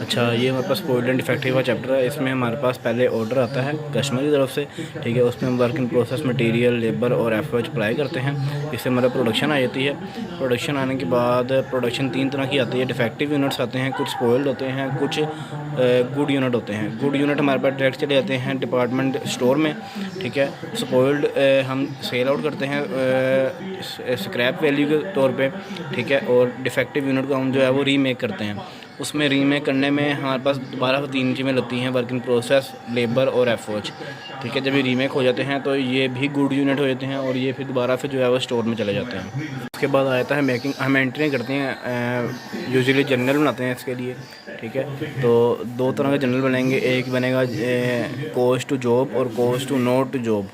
अच्छा, ये हमारे पास स्पॉइल्ड एंड डिफेक्टिव का चैप्टर है। इसमें हमारे पास पहले ऑर्डर आता है कस्टमर की तरफ से, ठीक है। उसमें हम work in process, material, labour और एफओएच अप्लाई करते हैं। इससे हमारा प्रोडक्शन आ जाती है। प्रोडक्शन आने के बाद प्रोडक्शन 3 तरह की आती है। डिफेक्टिव यूनिट्स आते हैं, कुछ स्पॉइल्ड होते हैं, कुछ गुड यूनिट होते हैं। गुड यूनिट हमारे पास डायरेक्ट चले जाते हैं डिपार्टमेंट स्टोर में, ठीक है। स्पॉइल्ड हम सेल आउट करते हैं स्क्रैप वैल्यू के तौर पे, ठीक है। और डिफेक्टिव यूनिट को हम जो है वो रीमेक करते हैं। उसमें रीमेक करने में हमारे पास दोबारा 3 चीज़ें लगती हैं, वर्क इन प्रोसेस, लेबर और एफओएच, ठीक है। जब ये रीमेक हो जाते हैं तो ये भी गुड यूनिट हो जाते हैं और ये फिर दोबारा जो है वो स्टोर में चले जाते हैं। उसके बाद आ जाता है मेकिंग। हम एंट्री करते हैं, यूजुअली जर्नल बनाते हैं इसके लिए, ठीक है। तो 2 तरह के जर्नल बनेंगे। एक बनेगा कॉस्ट टू जॉब और cost to not to job,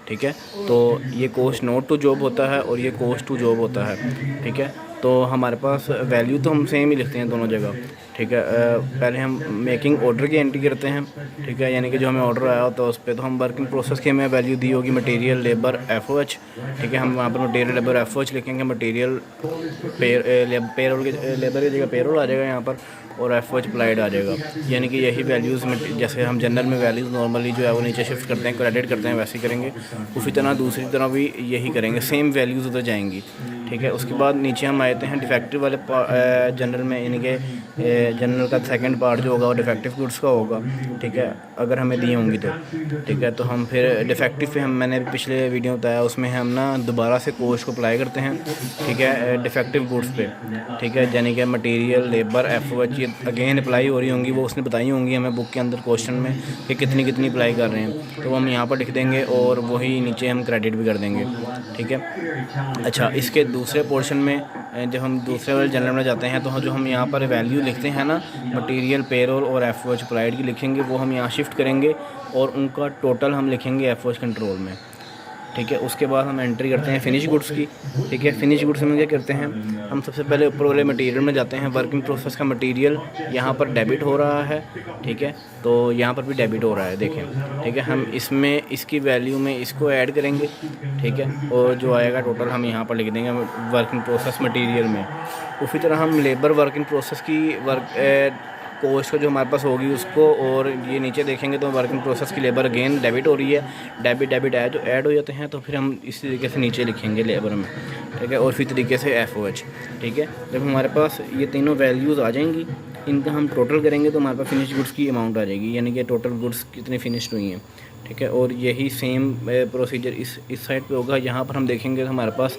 ठीक है। तो ये कॉस्ट नोट टू जॉब होता है और ये कॉस्ट टू जॉब होता है, ठीक है। तो हमारे पास वैल्यू तो हम सेम ही लिखते हैं दोनों जगह, ठीक है। पहले हम मेकिंग ऑर्डर की एंट्री करते हैं, ठीक है। यानी कि जो हमें ऑर्डर आया होता है उस पर तो हम वर्किंग प्रोसेस की हमें वैल्यू दी होगी मटेरियल, लेबर, एफओएच, ठीक है। हम वहाँ पर मटेरियल, लेबर, एफओएच लिखेंगे। मटेरियल पेरोल की लेबर की जगह पेरोल आ जाएगा यहाँ पर, और एफओएच अप्लाइड आ जाएगा। यानी कि यही वैल्यूज़ में, जैसे हम जनरल में वैल्यूज़ नॉर्मली जो है वो नीचे शिफ्ट करते हैं, क्रेडिट करते हैं, वैसे ही करेंगे। उसी तरह दूसरी तरह भी यही करेंगे, सेम वैल्यूज़ उधर जाएंगी, ठीक है। उसके बाद नीचे हम आते हैं डिफेक्टिव वाले जनरल में, यानी कि जनरल का सेकंड पार्ट जो होगा वो डिफेक्टिव गुड्स का होगा, ठीक है। अगर हमें दी होंगी तो, ठीक है। तो हम फिर डिफेक्टिव पे मैंने पिछले वीडियो बताया, उसमें हम ना दोबारा से कोस्ट को अप्लाई करते हैं, ठीक है, डिफेक्टिव गुड्स पे, ठीक है। यानी कि मटेरियल, लेबर, एफओएच ये अगेन अप्लाई हो रही होंगी, वो उसने बताई होंगी हमें बुक के अंदर क्वेश्चन में कि कितनी कितनी अप्लाई कर रहे हैं, तो हम यहाँ पर लिख देंगे और वही नीचे हम क्रेडिट भी कर देंगे, ठीक है। अच्छा, इसके दूसरे पोर्शन में जब हम दूसरे वाले जनरल में जाते हैं तो जो हम यहाँ पर वैल्यू लिखते हैं ना, मटेरियल, पेरोल और एफओएच अप्लाइड की लिखेंगे, वो हम यहाँ शिफ्ट करेंगे और उनका टोटल हम लिखेंगे एफओएच कंट्रोल में, ठीक है। उसके बाद हम एंट्री करते हैं फिनिश गुड्स की, ठीक है। फिनिश गुड्स में क्या करते हैं, हम सबसे पहले ऊपर वाले मटेरियल में जाते हैं। वर्किंग प्रोसेस का मटेरियल यहाँ पर डेबिट हो रहा है, ठीक है। तो यहाँ पर भी डेबिट हो रहा है, देखें, ठीक है। हम इसमें इसकी वैल्यू में इसको ऐड करेंगे, ठीक है, और जो आएगा टोटल हम यहाँ पर लिख देंगे वर्किंग प्रोसेस मटीरियल में। उसी तरह हम लेबर वर्किंग प्रोसेस की कोस्ट को जो हमारे पास होगी उसको, और ये नीचे देखेंगे तो वर्किंग प्रोसेस की लेबर अगेन डेबिट हो रही है। डेबिट ऐड जो ऐड हो जाते हैं तो फिर हम इसी तरीके से नीचे लिखेंगे लेबर में, ठीक है। और फिर तरीके से एफओएच, ठीक है। जब हमारे पास ये तीनों वैल्यूज़ आ जाएंगी, इनका हम टोटल करेंगे तो हमारे पास फिनिश गुड्स की अमाउंट आ जाएगी, यानी कि टोटल गुड्स कितनी फिनिश्ड हुई हैं, ठीक है। और यही सेम प्रोसीजर इस साइड पे होगा। यहाँ पर हम देखेंगे तो हमारे पास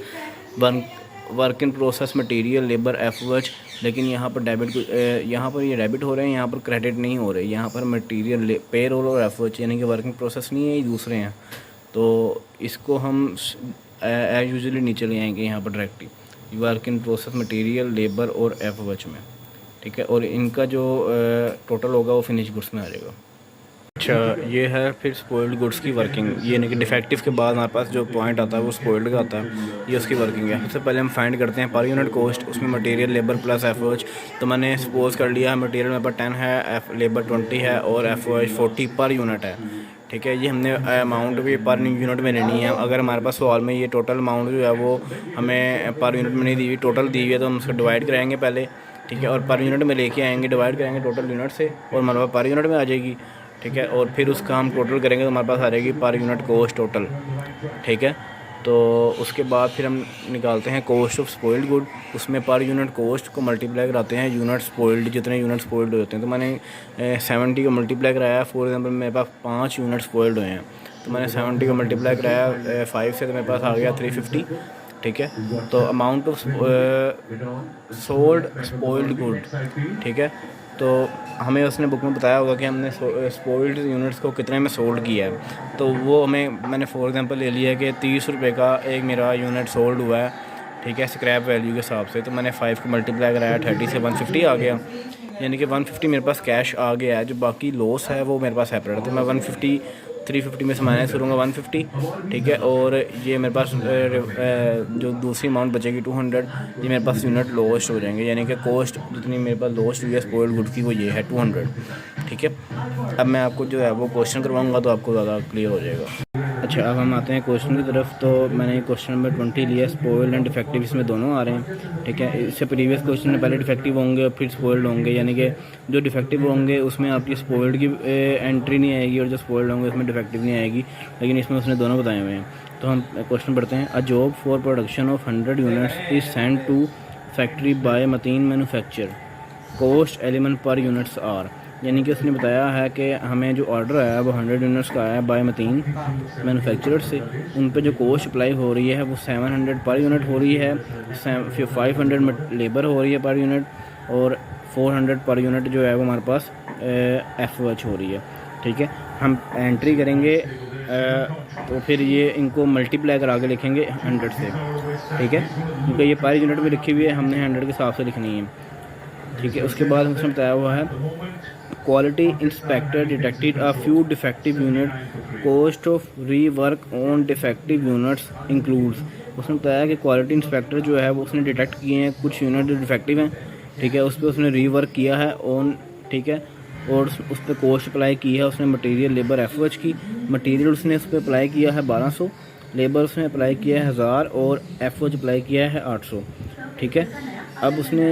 work in process, material, labour, FOH, लेकिन यहाँ पर यहाँ पर ये डेबिट हो रहे हैं, यहाँ पर क्रेडिट नहीं हो रहे। यहाँ पर मटेरियल, पेरोल और एफओएच यानी कि वर्किंग प्रोसेस नहीं है, ये दूसरे हैं। तो इसको हम एज यूजुअली नीचे ले आएंगे यहाँ पर directly work in process, material, labour और एफओएच में, ठीक है। और इनका जो टोटल होगा वो फिनिश गुड्स में आ जाएगा। अच्छा, ये है फिर स्पॉइल्ड गुड्स की वर्किंग। ये यानी कि डिफेक्टिव के बाद हमारे पास जो पॉइंट आता है वो स्पॉइल्ड का आता है, ये उसकी वर्किंग है। सबसे पहले हम फाइंड करते हैं पर यूनिट कॉस्ट, उसमें मटेरियल, लेबर प्लस एफओएच। तो मैंने सपोज कर लिया मटेरियल मेरे पास 10 है, लेबर 20 है और एफओएच 40 पर यूनिट है, ठीक है। ये हमने अमाउंट भी पर यूनिट में लेनी है। अगर हमारे पास सवाल में ये टोटल अमाउंट जो है वो हमें पर यूनिट में नहीं दी हुई, टोटल दी हुई है, तो हम उसको डिवाइड कराएंगे पहले, ठीक है। और पर यूनिट में लेके आएंगे, डिवाइड करेंगे टोटल यूनिट से और हमारे पास पर यूनिट में आ जाएगी, ठीक है। और फिर उसका हम टोटल करेंगे तो हमारे पास आ जाएगी पर यूनिट कॉस्ट टोटल, ठीक है। तो उसके बाद फिर हम निकालते हैं कॉस्ट ऑफ स्पॉइल्ड गुड। उसमें पर यूनिट कॉस्ट को मल्टीप्लाई कराते हैं यूनिट स्पॉइल्ड, जितने यूनिट स्पॉइल्ड होते हैं। तो मैंने 70 को मल्टीप्लाई कराया। फॉर एग्जांपल मेरे पास 5 यूनिट स्पॉइल्ड हुए हैं, तो मैंने 70 को मल्टीप्लाई कराया 5 से, तो मेरे पास आ गया 350, ठीक है। तो amount of sold spoiled good, ठीक है। तो हमें उसने बुक में बताया होगा कि हमने स्पॉइल्ड यूनिट्स को कितने में सोल्ड किया है। तो वो मैंने फॉर एग्जांपल ले लिया कि 30 रुपये का एक मेरा यूनिट सोल्ड हुआ है, ठीक है, स्क्रैप वैल्यू के हिसाब से। तो मैंने 5 को मल्टीप्लाई कराया 30 से 150 आ गया, यानी कि 150 मेरे पास कैश आ गया है। जो बाकी लॉस है वो मेरे पास सेपरेट है। तो मैं 150 350 में से माइनस करूँगा 150, ठीक है। और ये मेरे पास जो दूसरी अमाउंट बचेगी 200, ये मेरे पास यूनिट लॉस्ट हो जाएंगे, यानी कि कॉस्ट जितनी मेरे पास लॉस्ट हुई है स्पॉइल्ड गुड की वो ये है 200, ठीक है। अब मैं आपको जो है वो क्वेश्चन करवाऊँगा तो आपको ज़्यादा क्लियर हो जाएगा। अच्छा, अब हम आते हैं क्वेश्चन की तरफ। तो मैंने क्वेश्चन नंबर 20 लिया, स्पॉइल्ड एंड डिफेक्टिव, इसमें दोनों आ रहे हैं। ठीक है, इससे प्रीवियस क्वेश्चन में पहले डिफेक्टिव होंगे और फिर स्पॉइल्ड होंगे, यानी कि जो डिफेक्टिव होंगे उसमें आपकी स्पॉइल्ड की एंट्री नहीं आएगी और जो स्पॉइल्ड होंगे उसमें डिफेक्टिव नहीं आएगी, लेकिन इसमें उसने दोनों बताए हुए हैं। तो हम क्वेश्चन पढ़ते हैं। A job for production of 100 units is send to factory by Mateen manufacture, cost element per units are, यानी कि उसने बताया है कि हमें जो ऑर्डर आया है वो 100 यूनिट्स का आया है बाय मतीन मैन्युफैक्चरर से। उन पे जो कॉस्ट अप्लाई हो रही है वो 700 पर यूनिट हो रही है, 500 लेबर हो रही है पर यूनिट, और 400 पर यूनिट जो है वो हमारे पास FOH हो रही है। ठीक है, हम एंट्री करेंगे तो फिर ये इनको मल्टीप्लाई करा के लिखेंगे 100 से। ठीक है, क्योंकि ये पर यूनिट भी लिखी हुई है, हमने 100 के हिसाब से लिखनी है। ठीक है, उसके बाद उसने बताया हुआ है quality inspector detected a few defective unit, cost of rework on defective units includes. उसने बताया कि क्वालिटी इंस्पेक्टर जो है वो उसने डिटेक्ट किए हैं कुछ यूनिट जो डिफेक्टिव हैं। ठीक है, उस पर उसने रीवर्क किया है ऑन, ठीक है, और उस पर कॉस्ट अप्लाई की है उसने मटेरियल लेबर FOH की। मटेरियल उसने उस पर अप्लाई किया है 1200, लेबर उसने अप्लाई किया है 1000 और FOH अप्लाई किया है 800। ठीक है, अब उसने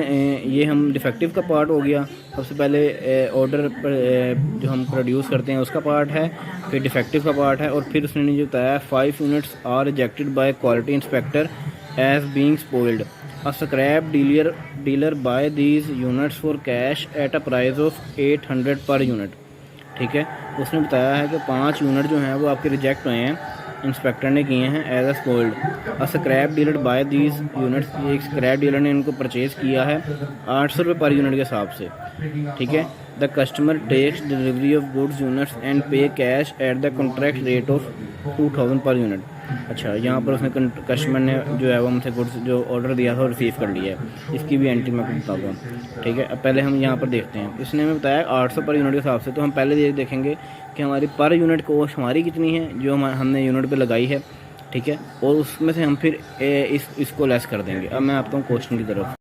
ये हम डिफेक्टिव का पार्ट हो गया। सबसे पहले ऑर्डर पर जो हम प्रोड्यूस करते हैं उसका पार्ट है, फिर डिफेक्टिव का पार्ट है, और फिर उसने जो बताया 5 units are rejected by quality inspector as being spoiled, a scrap dealer buy these units for cash at a price of 800 per unit. ठीक है, उसने बताया है कि 5 यूनिट जो हैं वो आपके रिजेक्ट हुए हैं, इंस्पेक्टर ने किए हैं as a spoiled. A scrap dealer buy these units, एक स्क्रैप डीलर ने इनको परचेज़ किया है 800 रुपये पर यूनिट के हिसाब से। ठीक है, the customer takes delivery of goods units and pay cash at the contract rate of 2000 per unit. अच्छा, यहाँ पर उसने कस्टमर ने जो है वो हमसे गुड्स जो ऑर्डर दिया था वो रिसीव कर लिया है, इसकी भी एंट्री मैं आपको बताऊँ। ठीक है, अब पहले हम यहाँ पर देखते हैं। इसने हमें बताया 800 पर यूनिट के हिसाब से, तो हम पहले देखेंगे कि हमारी पर यूनिट कॉस्ट हमारी कितनी है जो हमने यूनिट पे लगाई है। ठीक है, और उसमें से हम फिर इसको लेस कर देंगे। अब मैं आता हूँ क्वेश्चन की तरफ।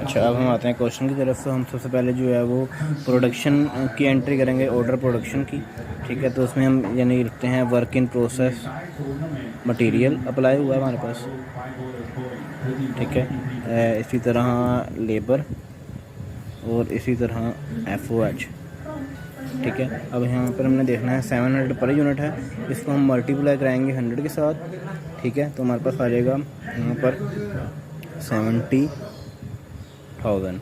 अच्छा, अब हम आते हैं क्वेश्चन की तरफ। तो हम सबसे पहले जो है वो प्रोडक्शन की एंट्री करेंगे, ऑर्डर प्रोडक्शन की। ठीक है, तो उसमें हम यानी लिखते हैं work in process material apply हुआ है हमारे पास। ठीक है, इसी तरह लेबर और इसी तरह FOH। ठीक है, अब यहाँ पर हमने देखना है 700 पर यूनिट है, इसको हम मल्टीप्लाई कराएंगे 100 के साथ। ठीक है, तो हमारे पास आ जाएगा यहाँ पर 70,000।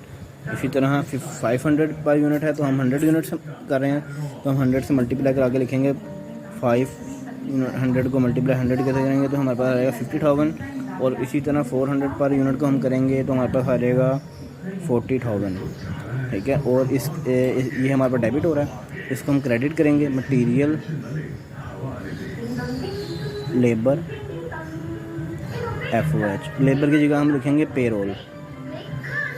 इसी तरह 500 पर यूनिट है, तो हम 100 यूनिट्स कर रहे हैं, तो हम 100 से मल्टीप्लाई करा के लिखेंगे 500 को मल्टीप्लाई 100 कैसे करेंगे तो हमारे पास आ जाएगा 50,000। और इसी तरह 400 पर यूनिट को हम करेंगे तो हमारे पास आ जाएगा 40,000। ठीक है, और ये हमारे पास डेबिट हो रहा है, इसको हम क्रेडिट करेंगे मटेरियल लेबर FOH। लेबर की जगह हम लिखेंगे पेरोल।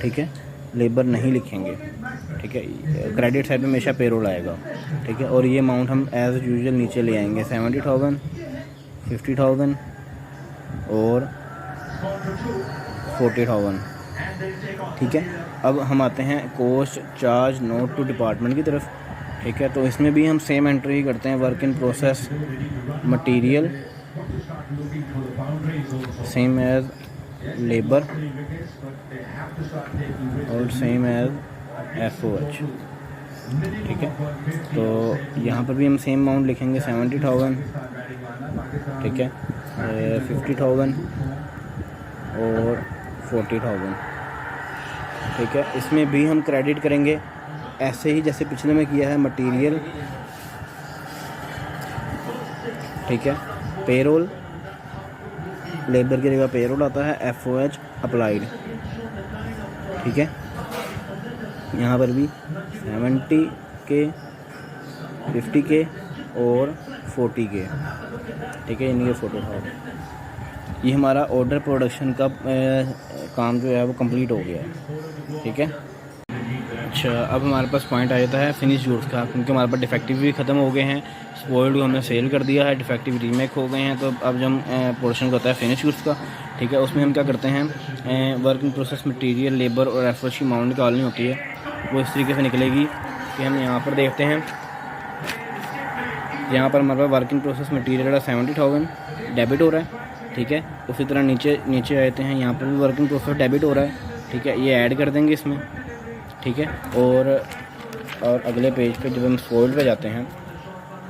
ठीक है, लेबर नहीं लिखेंगे। ठीक है, क्रेडिट साइड में हमेशा पेरोल आएगा। ठीक है, और ये अमाउंट हम एज यूजुअल नीचे ले आएंगे 70,000, 50,000 और 40,000। ठीक है, अब हम आते हैं cost charge not to department की तरफ। ठीक है, तो इसमें भी हम सेम एंट्री करते हैं, work in process material same as labour और सेम एज FOH। ठीक है, तो यहाँ पर भी हम सेम अमाउंट लिखेंगे 70,000। ठीक है, 50,000 और 40,000। ठीक है, इसमें भी हम क्रेडिट करेंगे ऐसे ही जैसे पिछले में किया है मटेरियल। ठीक है, पेरोल, लेबर की जगह पेरोल आता है, FOH अप्लाइड। ठीक है, यहाँ पर भी 70K, 50K और 40K। ठीक है, इनके फ़ोटो था। ये हमारा ऑर्डर प्रोडक्शन का काम जो है वो कंप्लीट हो गया है। ठीक है, अच्छा, अब हमारे पास पॉइंट आ जाता है फिनिश गुड्स का, क्योंकि हमारे पास डिफेक्टिव भी ख़त्म हो गए हैं, स्पॉइल्ड को हमने सेल कर दिया है, डिफेक्टिव रीमेक हो गए हैं। तो अब जब पोर्शन होता है फिनिश गुड्स का, ठीक है, उसमें हम क्या करते हैं, work in process material labour और FOH की अमाउंट निकालनी होती है। वो इस तरीके से निकलेगी कि हम यहाँ पर देखते हैं यहाँ पर हमारे पास वर्किंग प्रोसेस मटीरियल 70,000 डेबिट हो रहा है, ठीक है। उसी तरह नीचे आते हैं, यहाँ पर भी वर्किंग प्रोसेस डेबिट हो रहा है, ठीक है। ये ऐड कर देंगे इसमें, ठीक है। और अगले पेज पे जब हम स्पॉइल्ड पे जाते हैं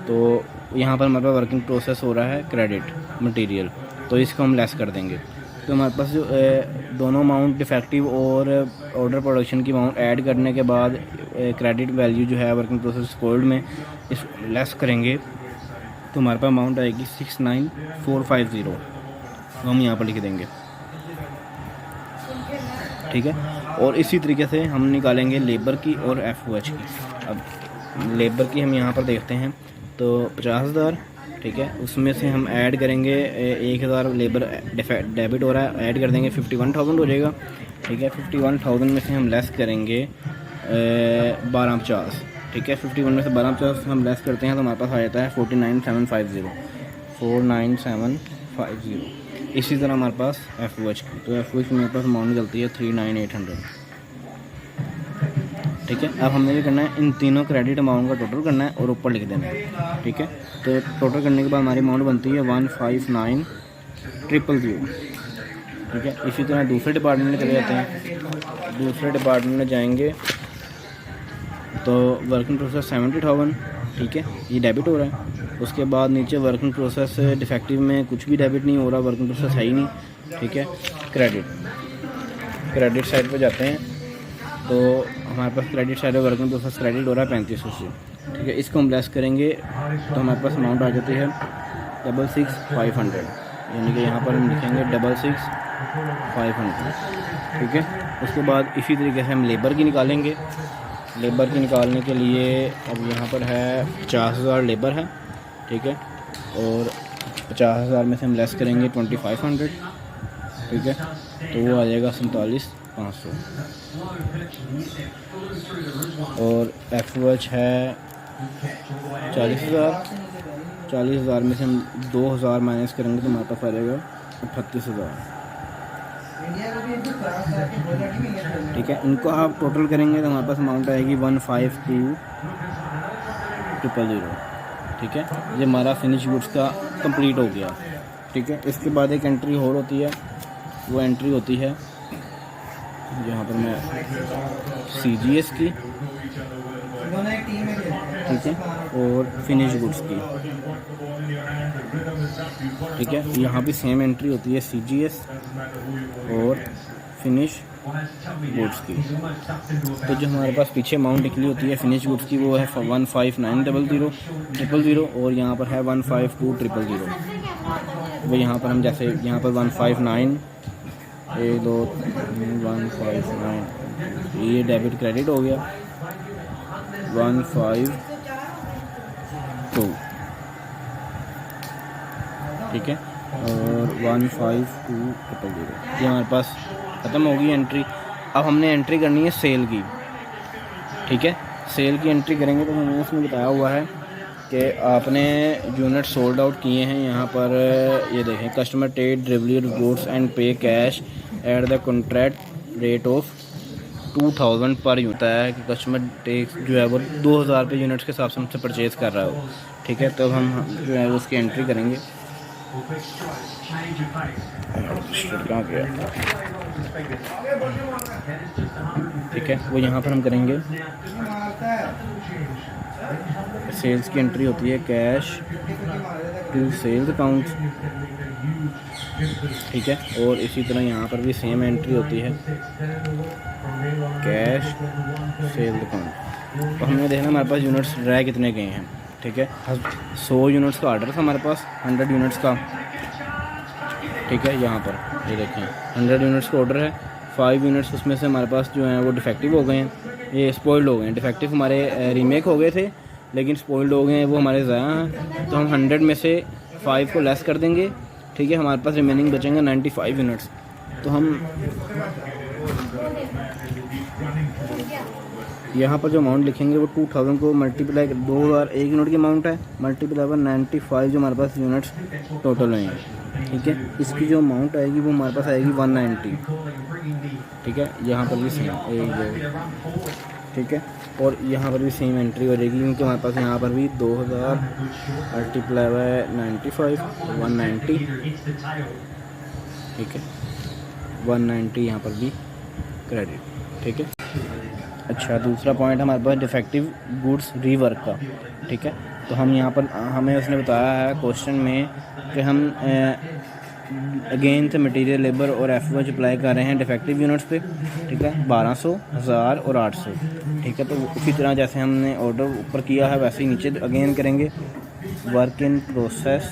तो यहाँ पर हमारे पास वर्किंग प्रोसेस हो रहा है क्रेडिट मटेरियल, तो इसको हम लेस कर देंगे। तो हमारे पास जो दोनों अमाउंट डिफेक्टिव और ऑर्डर प्रोडक्शन की अमाउंट ऐड करने के बाद क्रेडिट वैल्यू जो है वर्किंग प्रोसेस स्पॉइल्ड में इस लेस करेंगे तो हमारे पास अमाउंट आएगी 69450, तो हम यहाँ पर लिख देंगे, ठीक है। और इसी तरीके से हम निकालेंगे लेबर की और FOH की। अब लेबर की हम यहाँ पर देखते हैं तो 50,000, ठीक है। उसमें से हम ऐड करेंगे 1,000 लेबर डेबिट हो रहा है, ऐड कर देंगे 51,000 हो जाएगा, ठीक है। 51,000 में से हम लेस करेंगे 1250, ठीक है। 51 में से 1250 हम लेस करते हैं तो हमारे पास आ जाता है 49750। इसी तरह हमारे पास FOH की, तो FOH मेरे पास अमाउंट निकलती है 39,800, ठीक है। अब हमने ये करना है, इन तीनों क्रेडिट अमाउंट का टोटल करना है और ऊपर लिख देना है, ठीक है। तो टोटल करने के बाद हमारी अमाउंट बनती है 159,000, ठीक है। इसी तरह दूसरे डिपार्टमेंट में चले जाते हैं। दूसरे डिपार्टमेंट में जाएंगे तो वर्किंग प्रोसेस 70,000, ठीक है, ये डेबिट हो रहा है। उसके बाद नीचे वर्किंग प्रोसेस डिफेक्टिव में कुछ भी डेबिट नहीं हो रहा, वर्किंग प्रोसेस है ही नहीं, ठीक है। क्रेडिट साइड पे जाते हैं तो हमारे पास क्रेडिट साइड में वर्किंग प्रोसेस क्रेडिट हो रहा है 3500 से, ठीक है। इसको हम लेस करेंगे तो हमारे पास अमाउंट आ जाती है 66,500, यानी कि यहाँ पर हम लिखेंगे 66,500, ठीक है। उसके बाद इसी तरीके से हम लेबर की निकालेंगे। लेबर की निकालने के लिए अब यहाँ पर है 50,000 लेबर है, ठीक है। और 50,000 में से हम लेस करेंगे 2500, ठीक है, तो वो आ जाएगा 47,500। और FOH है 40,000 में से हम 2,000 माइनस करेंगे तो हमारे पास आ जाएगा 38,000, ठीक है। इनको आप टोटल करेंगे तो हमारे पास अमाउंट आएगी 152,000, ठीक है। ये हमारा फिनिश गुड्स का कंप्लीट हो गया, ठीक है। इसके बाद एक एंट्री और होती है, वो एंट्री होती है यहाँ पर मैं CGS की, ठीक है, और फिनिश गुड्स की, ठीक है। यहाँ भी सेम एंट्री होती है CGS और फिनिश गुड्स की। तो जो हमारे पास पीछे अमाउंट निकली होती है फिनिश गुड्स की वो है 159,000 और यहाँ पर है 152,000। वो यहाँ पर हम जैसे यहाँ पर 159 1 2 159 ये डेबिट क्रेडिट हो गया 152, ठीक है, और 152,000 ये हमारे पास ख़त्म होगी एंट्री। अब हमने एंट्री करनी है सेल की, ठीक है। सेल की एंट्री करेंगे तो हमने इसमें बताया हुआ है कि आपने यूनिट सोल्ड आउट किए हैं। यहाँ पर ये देखें, customer take delivery goods and pay cash at the contract rate of 2,000 per unit है कि कस्टमर टेक्स जो है वो 2,000 रुपये यूनिट्स के हिसाब से हमसे परचेज़ कर रहा हो, ठीक है। तो हम जो है उसकी एंट्री करेंगे। ठीक है, वो यहाँ पर हम करेंगे। सेल्स की एंट्री होती है कैश टू सेल्स अकाउंट, ठीक है। और इसी तरह यहाँ पर भी सेम एंट्री होती है कैश सेल्स अकाउंट। तो हमने देखना हमारे पास यूनिट्स रह कितने गए हैं, ठीक है। 100 यूनिट्स का ऑर्डर था हमारे पास, 100 यूनिट्स का, ठीक है। यहाँ पर ये देखें 100 यूनिट्स का ऑर्डर है, 5 यूनिट्स उसमें से हमारे पास जो हैं वो डिफेक्टिव हो गए हैं, ये स्पॉइल्ड हो गए हैं। डिफेक्टिव हमारे रीमेक हो गए थे लेकिन स्पॉइल्ड हो गए हैं, वो हमारे ज़ाया हैं। तो हम 100 में से 5 को लेस कर देंगे, ठीक है। हमारे पास रिमेनिंग बचेंगे 95 यूनिट्स। तो हम यहाँ पर जो अमाउंट लिखेंगे वो 2000 को मल्टीप्लाई 2000 एक यूनिट की अमाउंट है, मल्टीप्लाई पर 95 जो हमारे पास यूनिट्स टोटल हैं, ठीक है। इसकी जो अमाउंट आएगी वो हमारे पास आएगी 190, ठीक है। यहाँ पर भी सेम 1 2 ठीक है। और यहाँ पर भी सेम एंट्री हो जाएगी क्योंकि हमारे पास यहाँ पर भी 2000 मल्टीप्लाई बाय 95 190, ठीक है, 190 यहाँ पर भी क्रेडिट, ठीक है। अच्छा, दूसरा पॉइंट हमारे पास डिफेक्टिव गुड्स रीवर्क का, ठीक है। तो हम यहाँ पर हमें उसने बताया है क्वेश्चन में कि हम अगेन से मटेरियल, लेबर और एफओएच अप्लाई कर रहे हैं डिफेक्टिव यूनिट्स पे, ठीक है, 1200, 1000 और 800, ठीक है। तो उसी तरह जैसे हमने ऑर्डर ऊपर किया है वैसे ही नीचे अगेन करेंगे। Work in process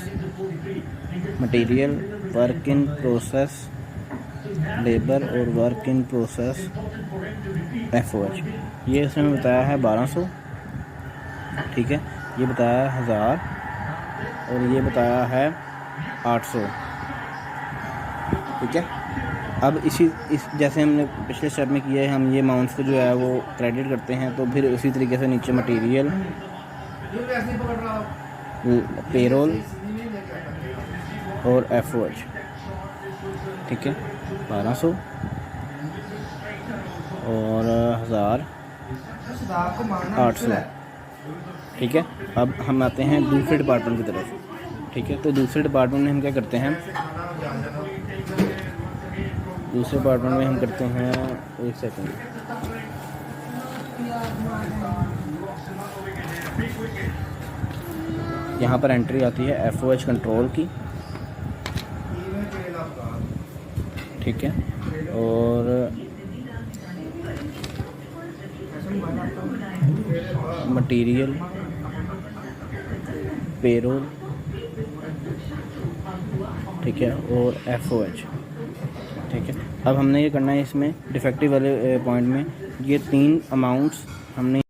material, work in process labour और वर्क इन प्रोसेस एफओएच। ये उसने बताया है 1200, ठीक है, ये बताया है 1000 और ये बताया है 800, ठीक है। अब इस जैसे हमने पिछले स्टेप में किया है, हम ये अमाउंट्स को जो है वो क्रेडिट करते हैं। तो फिर उसी तरीके से नीचे मटेरियल, पेरोल और एफओएच, ठीक है, 1200 और 1000 800, ठीक है। अब हम आते हैं दूसरे डिपार्टमेंट की तरफ, ठीक है। तो दूसरे डिपार्टमेंट में हम क्या करते हैं, दूसरे डिपार्टमेंट में हम करते हैं, एक सेकंड, यहाँ पर एंट्री आती है एफओएच कंट्रोल की, ठीक है, और मटेरियल, पेरोल, ठीक है, और एफओएच, ठीक है। अब हमने ये करना है इसमें डिफेक्टिव वाले पॉइंट में ये 3 अमाउंट्स हमने